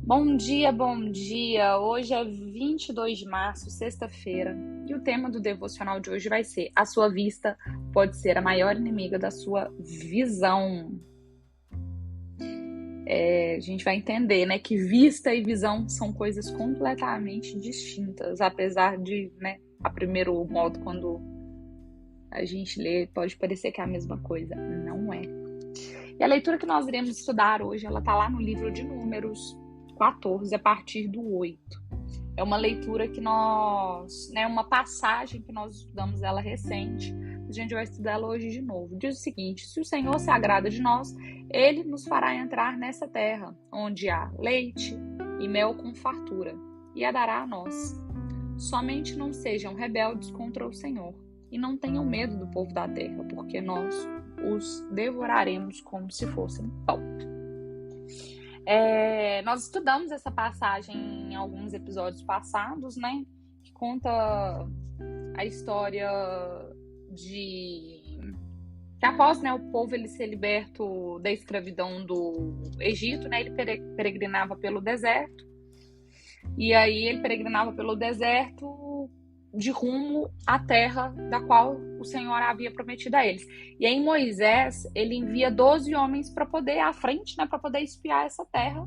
Bom dia, bom dia. Hoje é 22 de março, sexta-feira, e o tema do devocional de hoje vai ser: a sua vista pode ser a maior inimiga da sua visão. A gente vai entender, né, que vista e visão são coisas completamente distintas, apesar de, a primeiro modo, quando a gente lê, pode parecer que é a mesma coisa. Não é. E a leitura que nós iremos estudar hoje, ela está lá no livro de Números 14, a partir do 8. É uma leitura que uma passagem que nós estudamos ela recente, a gente vai estudar ela hoje de novo. Diz o seguinte: se o Senhor se agrada de nós, Ele nos fará entrar nessa terra, onde há leite e mel com fartura, e a dará a nós. Somente não sejam rebeldes contra o Senhor, e não tenham medo do povo da terra, porque nós os devoraremos como se fossem pão. Nós estudamos essa passagem em alguns episódios passados, que conta a história de que após o povo ele ser liberto da escravidão do Egito, ele peregrinava pelo deserto, e aí ele peregrinava pelo deserto de rumo à terra da qual o Senhor havia prometido a eles. E aí Moisés, ele envia 12 homens para poder ir à frente, para poder espiar essa terra,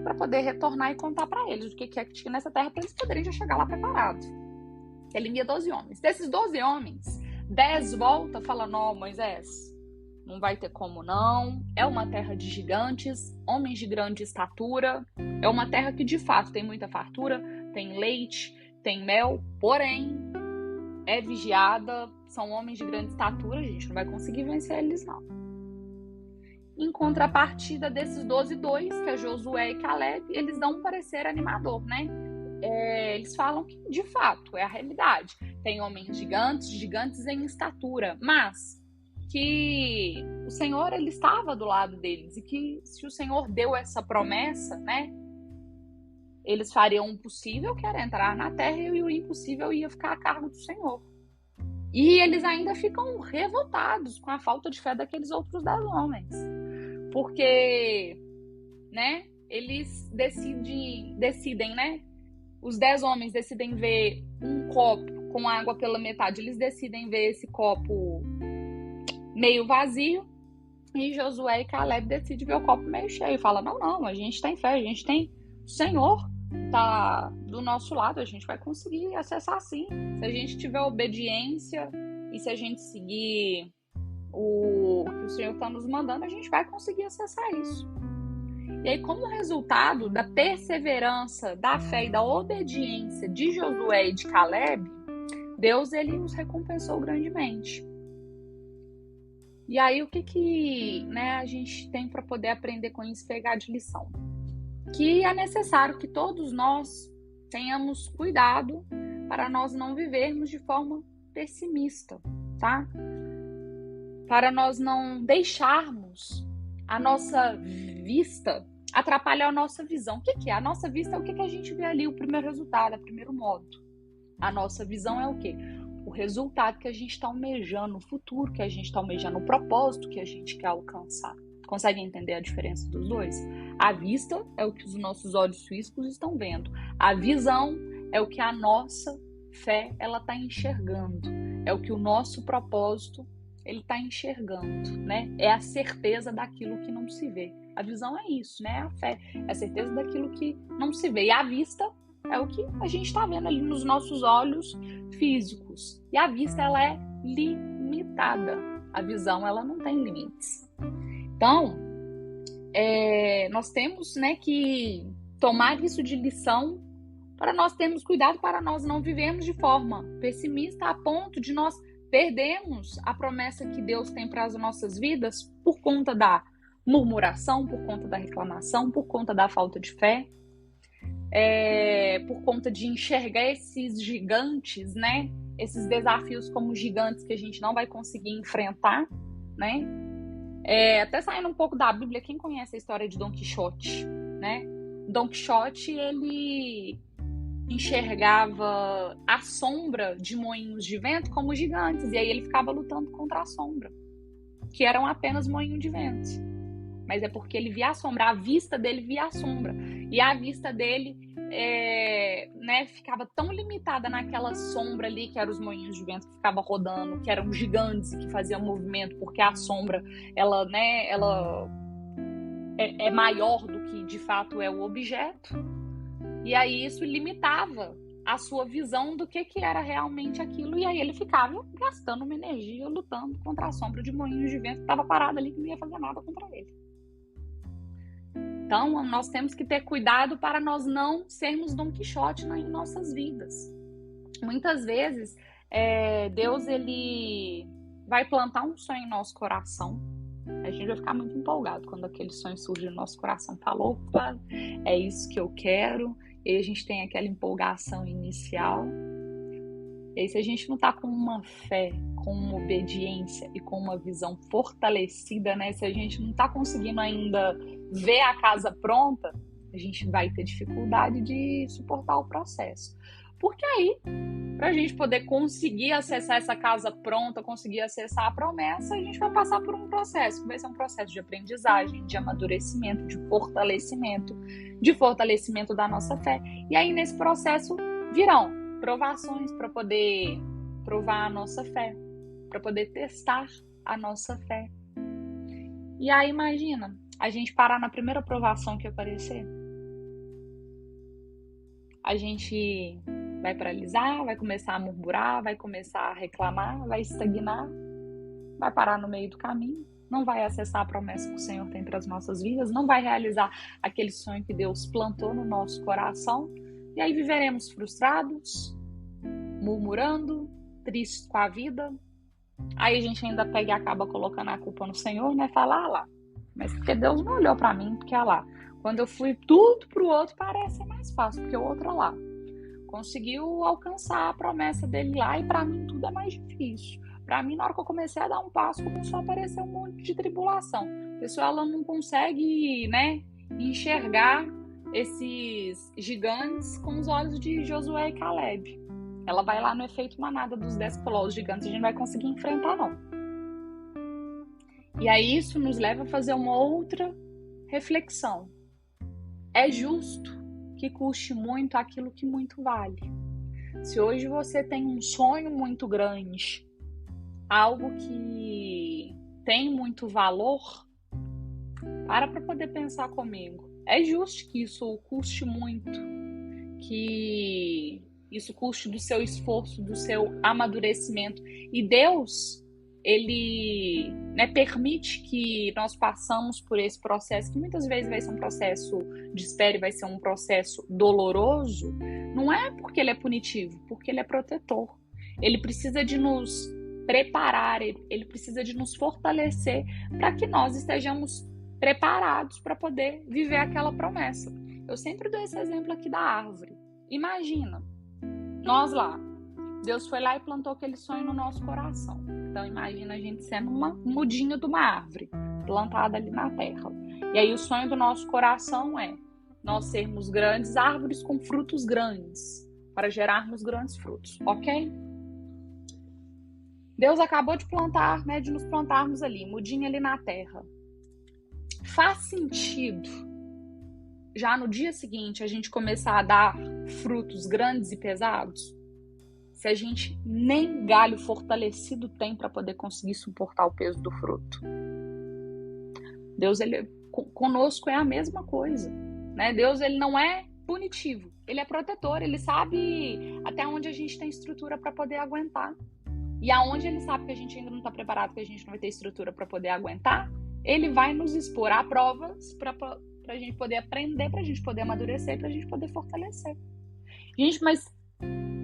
para poder retornar e contar para eles o que é que tinha nessa terra, para eles poderem já chegar lá preparados. Ele envia 12 homens. Desses 12 homens, 10 voltam falando: ó, Moisés, não vai ter como não, é uma terra de gigantes, homens de grande estatura, é uma terra que de fato tem muita fartura, tem leite, tem mel, porém é vigiada, são homens de grande estatura, a gente não vai conseguir vencer eles não. Em contrapartida desses 12, que é Josué e Caleb, eles dão um parecer animador, eles falam que de fato é a realidade, tem homens gigantes em estatura, mas que o Senhor ele estava do lado deles, e que se o Senhor deu essa promessa, eles fariam o possível, que era entrar na terra, e o impossível ia ficar a cargo do Senhor. E eles ainda ficam revoltados com a falta de fé daqueles outros 10 homens. Porque, eles decidem, os 10 homens decidem ver um copo com água pela metade, eles decidem ver esse copo meio vazio, e Josué e Caleb decidem ver o copo meio cheio. Fala: não, a gente tem fé, a gente tem o Senhor tá do nosso lado, a gente vai conseguir acessar sim. Se a gente tiver obediência e se a gente seguir o que o Senhor está nos mandando, a gente vai conseguir acessar isso. E aí, como resultado da perseverança, da fé e da obediência de Josué e de Caleb, Deus ele os recompensou grandemente. E aí, o que a gente tem para poder aprender com isso, pegar de lição? Que é necessário que todos nós tenhamos cuidado para nós não vivermos de forma pessimista, tá? Para nós não deixarmos a nossa vista atrapalhar a nossa visão. O que é? A nossa vista é o que a gente vê ali, o primeiro resultado, o primeiro modo. A nossa visão é o quê? O resultado que a gente está almejando, o futuro que a gente está almejando, o propósito que a gente quer alcançar. Conseguem entender a diferença dos dois? A vista é o que os nossos olhos físicos estão vendo. A visão é o que a nossa fé ela está enxergando. É o que o nosso propósito ele está enxergando, É a certeza daquilo que não se vê. A visão é isso, A fé é a certeza daquilo que não se vê. E a vista é o que a gente está vendo ali nos nossos olhos físicos. E a vista ela é limitada. A visão ela não tem limites. Então, nós temos que tomar isso de lição para nós termos cuidado, para nós não vivermos de forma pessimista a ponto de nós perdermos a promessa que Deus tem para as nossas vidas por conta da murmuração, por conta da reclamação, por conta da falta de fé, por conta de enxergar esses gigantes, esses desafios como gigantes que a gente não vai conseguir enfrentar, até saindo um pouco da Bíblia, quem conhece a história de Dom Quixote, Dom Quixote, ele enxergava a sombra de moinhos de vento como gigantes, e aí ele ficava lutando contra a sombra, que eram apenas moinhos de vento. mas é porque ele via a sombra, a vista dele via a sombra. E a vista dele ficava tão limitada naquela sombra ali, que eram os moinhos de vento que ficavam rodando, que eram gigantes e que faziam movimento, porque a sombra, ela é maior do que de fato é o objeto. E aí isso limitava a sua visão do que era realmente aquilo. E aí ele ficava gastando uma energia lutando contra a sombra de moinhos de vento que estava parada ali, que não ia fazer nada contra ele. Então, nós temos que ter cuidado para nós não sermos Dom Quixote em nossas vidas. Muitas vezes, Deus ele vai plantar um sonho em nosso coração. A gente vai ficar muito empolgado quando aquele sonho surge no nosso coração. Falou, opa, é isso que eu quero. E a gente tem aquela empolgação inicial. E aí, se a gente não está com uma fé, com uma obediência e com uma visão fortalecida, né? Se a gente não está conseguindo ainda ver a casa pronta, a gente vai ter dificuldade de suportar o processo. Porque aí, para a gente poder conseguir acessar essa casa pronta, conseguir acessar a promessa, a gente vai passar por um processo, que vai ser um processo de aprendizagem, de amadurecimento, de fortalecimento da nossa fé. E aí, nesse processo, virão provações para poder provar a nossa fé, para poder testar a nossa fé. E aí, imagina, a gente parar na primeira provação que aparecer. A gente vai paralisar, vai começar a murmurar, vai começar a reclamar, vai estagnar, vai parar no meio do caminho, não vai acessar a promessa que o Senhor tem para as nossas vidas, não vai realizar aquele sonho que Deus plantou no nosso coração. E aí viveremos frustrados, murmurando, tristes com a vida. Aí a gente ainda pega e acaba colocando a culpa no Senhor, né? Falar lá, mas porque Deus não olhou para mim, porque lá, quando eu fui tudo pro outro, parece ser mais fácil, porque o outro lá conseguiu alcançar a promessa dele lá e para mim tudo é mais difícil. Para mim, na hora que eu comecei a dar um passo, começou a aparecer um monte de tribulação. A pessoa, ela não consegue, enxergar esses gigantes com os olhos de Josué e Caleb. Ela vai lá no efeito manada dos 10 os gigantes, a gente não vai conseguir enfrentar, não. E aí isso nos leva a fazer uma outra reflexão. É justo que custe muito aquilo que muito vale. Se hoje você tem um sonho muito grande, algo que tem muito valor, para poder pensar comigo. É justo que isso custe muito, que isso custe do seu esforço, do seu amadurecimento. E Deus, Ele permite que nós passamos por esse processo, que muitas vezes vai ser um processo de espera, vai ser um processo doloroso. Não é porque Ele é punitivo, porque Ele é protetor. Ele precisa de nos preparar, Ele precisa de nos fortalecer para que nós estejamos preparados para poder viver aquela promessa. Eu sempre dou esse exemplo aqui da árvore. Imagina, nós lá, Deus foi lá e plantou aquele sonho no nosso coração. Então imagina a gente sendo uma mudinha de uma árvore plantada ali na terra. E aí o sonho do nosso coração é nós sermos grandes árvores com frutos grandes, para gerarmos grandes frutos, ok? Deus acabou de plantar, de nos plantarmos ali, mudinha ali na terra. Faz sentido já no dia seguinte a gente começar a dar frutos grandes e pesados? Se a gente nem galho fortalecido tem para poder conseguir suportar o peso do fruto. Deus, conosco é a mesma coisa, Deus, ele não é punitivo, ele é protetor, ele sabe até onde a gente tem estrutura para poder aguentar. E aonde ele sabe que a gente ainda não está preparado, que a gente não vai ter estrutura para poder aguentar, ele vai nos expor a provas para a gente poder aprender, para a gente poder amadurecer, para a gente poder fortalecer. Gente, mas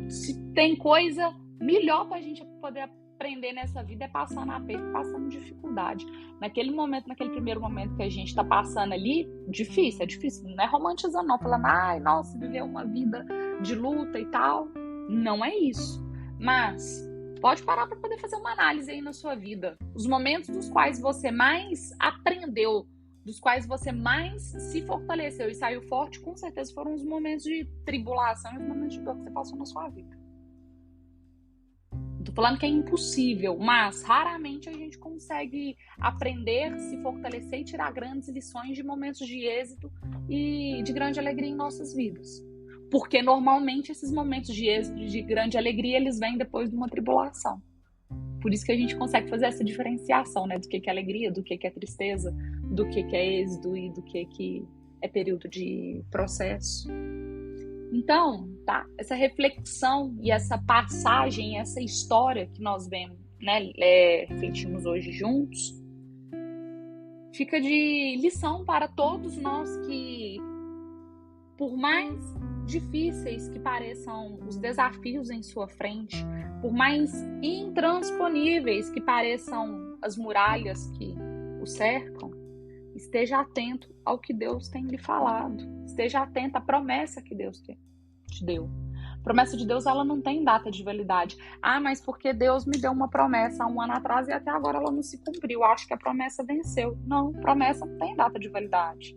se tem coisa melhor para a gente poder aprender nessa vida é passar na aperto, passando dificuldade. Naquele primeiro momento que a gente está passando ali, é difícil. Não é romantizando não, falando, ai, nossa, viver uma vida de luta e tal. Não é isso. Mas pode parar para poder fazer uma análise aí na sua vida. Os momentos dos quais você mais aprendeu, dos quais você mais se fortaleceu e saiu forte, com certeza foram os momentos de tribulação e os momentos de dor que você passou na sua vida. Não tô falando que é impossível, mas raramente a gente consegue aprender, se fortalecer e tirar grandes lições de momentos de êxito e de grande alegria em nossas vidas. Porque normalmente esses momentos de êxito, de grande alegria, eles vêm depois de uma tribulação. Por isso que a gente consegue fazer essa diferenciação, né? Do que é alegria, do que é tristeza, do que é êxito e do que é período de processo. Então, tá? Essa reflexão e essa passagem, essa história que nós vemos, né? Refletimos hoje juntos, fica de lição para todos nós que, por mais difíceis que pareçam os desafios em sua frente, por mais intransponíveis que pareçam as muralhas que o cercam, esteja atento ao que Deus tem lhe falado. Esteja atento à promessa que Deus te deu. A promessa de Deus, ela não tem data de validade. Ah, mas porque Deus me deu uma promessa há um ano atrás e até agora ela não se cumpriu. Acho que a promessa venceu. Não, promessa não tem data de validade.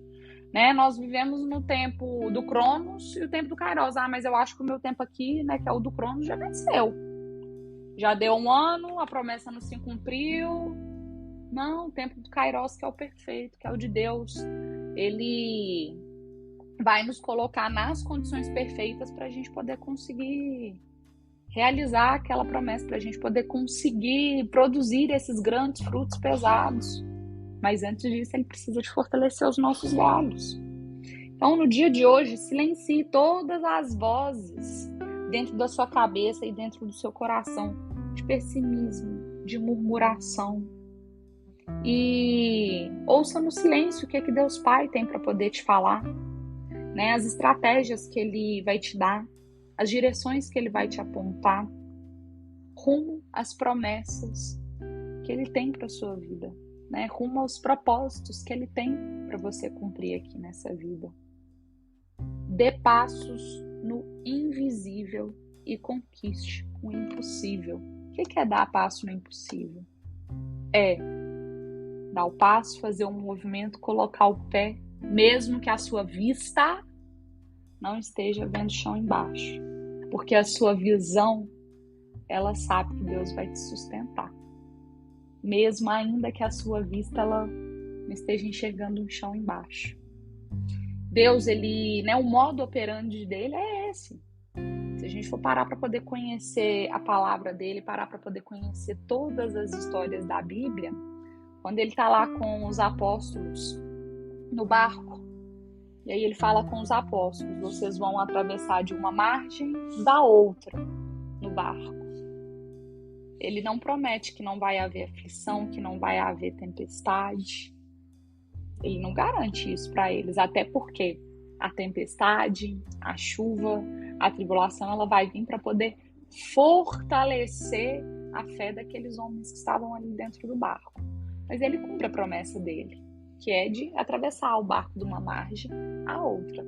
Né? Nós vivemos no tempo do Cronos e o tempo do Kairos. Ah, mas eu acho que o meu tempo aqui, né, que é o do Cronos, já venceu. Já deu um ano, a promessa não se cumpriu. Não, o tempo do Kairos, que é o perfeito, que é o de Deus, ele vai nos colocar nas condições perfeitas para a gente poder conseguir realizar aquela promessa, para a gente poder conseguir produzir esses grandes frutos pesados. Mas antes disso, ele precisa de fortalecer os nossos galhos. Então, no dia de hoje, silencie todas as vozes dentro da sua cabeça e dentro do seu coração de pessimismo, de murmuração. E ouça no silêncio o que Deus Pai tem para poder te falar, né? As estratégias que Ele vai te dar, as direções que Ele vai te apontar, rumo às promessas que Ele tem para a sua vida, né? Rumo aos propósitos que Ele tem para você cumprir aqui nessa vida. Dê passos no invisível e conquiste o impossível. O que é dar passo no impossível? É dar o passo, fazer um movimento, colocar o pé, mesmo que a sua vista não esteja vendo o chão embaixo. Porque a sua visão, ela sabe que Deus vai te sustentar. Mesmo ainda que a sua vista ela não esteja enxergando o chão embaixo. Deus, ele, né, o modo operandi dele é esse. Se a gente for parar para poder conhecer a palavra dele, parar para poder conhecer todas as histórias da Bíblia, quando ele está lá com os apóstolos no barco, e aí ele fala com os apóstolos, vocês vão atravessar de uma margem da outra no barco. Ele não promete que não vai haver aflição, que não vai haver tempestade. Ele não garante isso para eles, até porque a tempestade, a chuva, a tribulação, ela vai vir para poder fortalecer a fé daqueles homens que estavam ali dentro do barco. Mas ele cumpre a promessa dele, que é de atravessar o barco de uma margem à outra.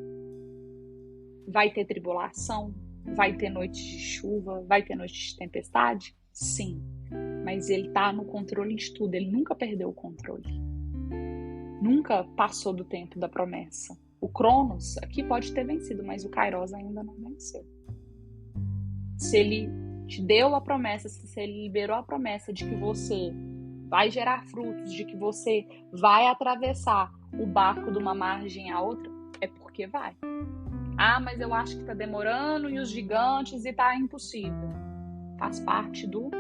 Vai ter tribulação, vai ter noites de chuva, vai ter noites de tempestade? Sim, mas ele está no controle de tudo, ele nunca perdeu o controle. Nunca passou do tempo da promessa. O Cronos aqui pode ter vencido, mas o Kairos ainda não venceu. Se ele te deu a promessa, se ele liberou a promessa de que você vai gerar frutos, de que você vai atravessar o barco de uma margem à outra, é porque vai. Ah, mas eu acho que está demorando e os gigantes e está impossível. Faz parte do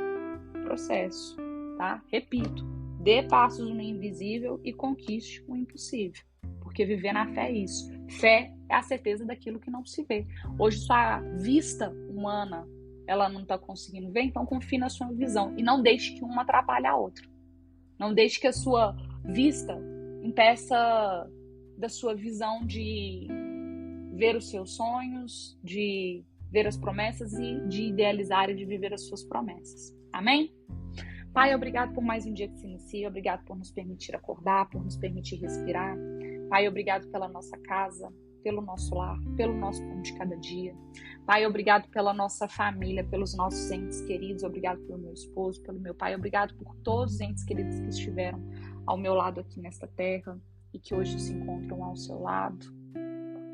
processo, tá? Repito, dê passos no invisível e conquiste o impossível. Porque viver na fé é isso. Fé é a certeza daquilo que não se vê. Hoje sua vista humana, ela não está conseguindo ver, então confie na sua visão. E não deixe que uma atrapalhe a outra. Não deixe que a sua vista impeça da sua visão de ver os seus sonhos, de ver as promessas e de idealizar e de viver as suas promessas. Amém? Pai, obrigado por mais um dia que se inicia, obrigado por nos permitir acordar, por nos permitir respirar. Pai, obrigado pela nossa casa, pelo nosso lar, pelo nosso pão de cada dia. Pai, obrigado pela nossa família, pelos nossos entes queridos, obrigado pelo meu esposo, pelo meu pai, obrigado por todos os entes queridos que estiveram ao meu lado aqui nesta terra e que hoje se encontram ao seu lado.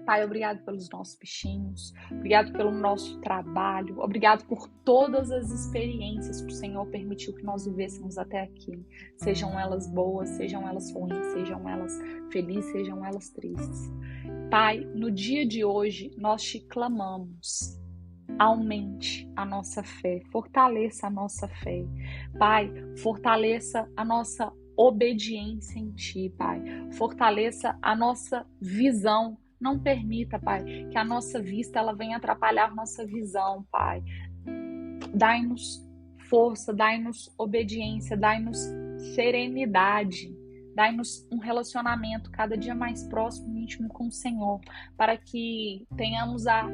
Pai, obrigado pelos nossos bichinhos, obrigado pelo nosso trabalho, obrigado por todas as experiências que o Senhor permitiu que nós vivêssemos até aqui. Sejam elas boas, sejam elas ruins, sejam elas felizes, sejam elas tristes. Pai, no dia de hoje, nós te clamamos. Aumente a nossa fé, fortaleça a nossa fé. Pai, fortaleça a nossa obediência em Ti, Pai. Fortaleça a nossa visão. Não permita, Pai, que a nossa vista ela venha atrapalhar nossa visão, Pai. Dai-nos força, dai-nos obediência, dai-nos serenidade. Dai-nos um relacionamento cada dia mais próximo e íntimo com o Senhor, para que tenhamos a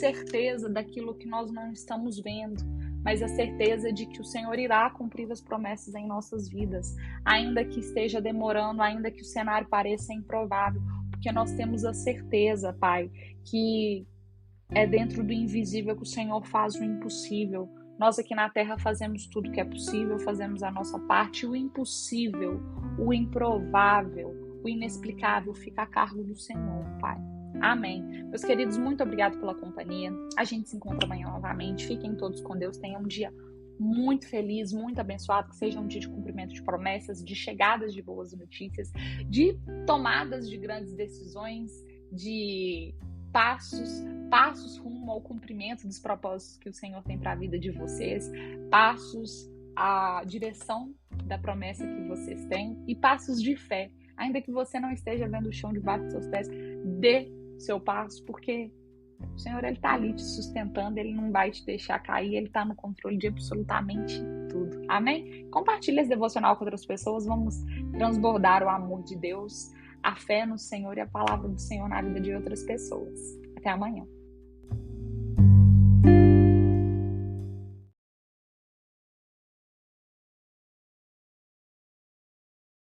certeza daquilo que nós não estamos vendo, mas a certeza de que o Senhor irá cumprir as promessas em nossas vidas, ainda que esteja demorando, ainda que o cenário pareça improvável, porque nós temos a certeza, Pai, que é dentro do invisível que o Senhor faz o impossível. Nós aqui na Terra fazemos tudo que é possível, fazemos a nossa parte, o impossível, o improvável, o inexplicável fica a cargo do Senhor, Pai. Amém. Meus queridos, muito obrigado pela companhia. A gente se encontra amanhã novamente. Fiquem todos com Deus. Tenham um dia muito feliz, muito abençoado, que seja um dia de cumprimento de promessas, de chegadas de boas notícias, de tomadas de grandes decisões, de passos rumo ao cumprimento dos propósitos que o Senhor tem para a vida de vocês, passos à direção da promessa que vocês têm e passos de fé. Ainda que você não esteja vendo o chão debaixo dos seus pés, dê seu passo, porque o Senhor está ali te sustentando, Ele não vai te deixar cair, Ele está no controle de absolutamente tudo. Amém? Compartilhe esse devocional com outras pessoas, vamos transbordar o amor de Deus, a fé no Senhor e a palavra do Senhor na vida de outras pessoas. Até amanhã.